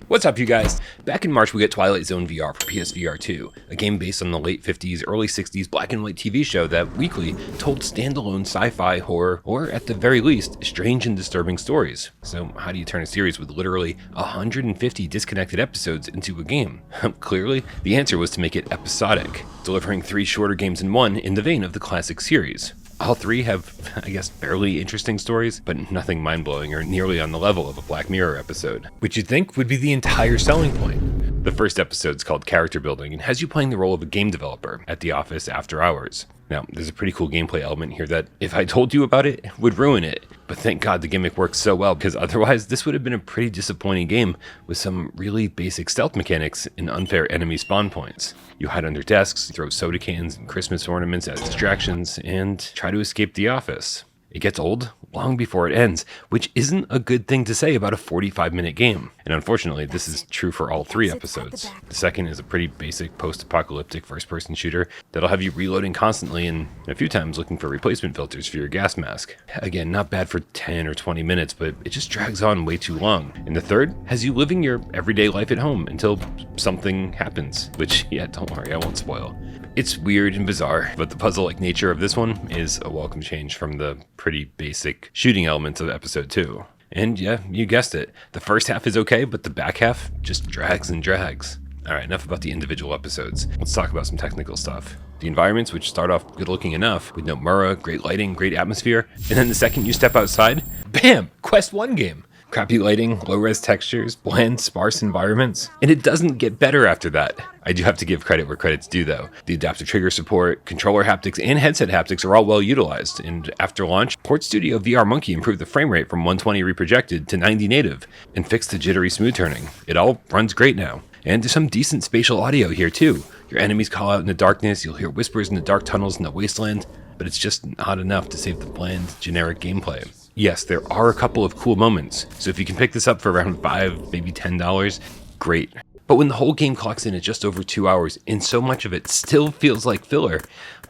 What's up, you guys? Back in March, we got Twilight Zone VR for PSVR2, a game based on the late 50s, early 60s black and white TV show that weekly told standalone sci-fi, horror, or at the very least, strange and disturbing stories. So how do you turn a series with literally 150 disconnected episodes into a game? Clearly, the answer was to make it episodic, delivering 3 shorter games in one in the vein of the classic series. All 3 have, I guess, fairly interesting stories, but nothing mind-blowing or nearly on the level of a Black Mirror episode, which you'd think would be the entire selling point. The first episode's called Character Building and has you playing the role of a game developer at the office after hours. Now, there's a pretty cool gameplay element here that, if I told you about it, would ruin it. But thank God the gimmick works so well, because otherwise this would have been a pretty disappointing game with some really basic stealth mechanics and unfair enemy spawn points. You hide under desks, throw soda cans and Christmas ornaments as distractions, and try to escape the office. It gets old long before it ends, which isn't a good thing to say about a 45-minute game. And unfortunately, this is true for all 3 episodes. The second is a pretty basic post-apocalyptic first-person shooter that'll have you reloading constantly and a few times looking for replacement filters for your gas mask. Again, not bad for 10 or 20 minutes, but it just drags on way too long. And the third has you living your everyday life at home until something happens, which, yeah, don't worry, I won't spoil. It's weird and bizarre, but the puzzle-like nature of this one is a welcome change from the pretty basic shooting elements of episode 2. And yeah, you guessed it. The first half is okay, but the back half just drags and drags. Alright, enough about the individual episodes. Let's talk about some technical stuff. The environments, which start off good looking enough, with no Mura, great lighting, great atmosphere, and then the second you step outside, bam! Quest 1 game! Crappy lighting, low-res textures, bland, sparse environments, and it doesn't get better after that. I do have to give credit where credit's due though. The adaptive trigger support, controller haptics, and headset haptics are all well utilized, and after launch, Port Studio VR Monkey improved the frame rate from 120 reprojected to 90 native, and fixed the jittery smooth turning. It all runs great now. And there's some decent spatial audio here too. Your enemies call out in the darkness, you'll hear whispers in the dark tunnels in the wasteland, but it's just not enough to save the bland, generic gameplay. Yes, there are a couple of cool moments, so if you can pick this up for around $5, maybe $10, great. But when the whole game clocks in at just over 2 hours, and so much of it still feels like filler,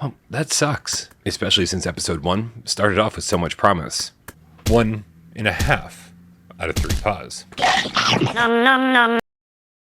well, that sucks. Especially since episode 1 started off with so much promise. 1.5 out of 3 paws.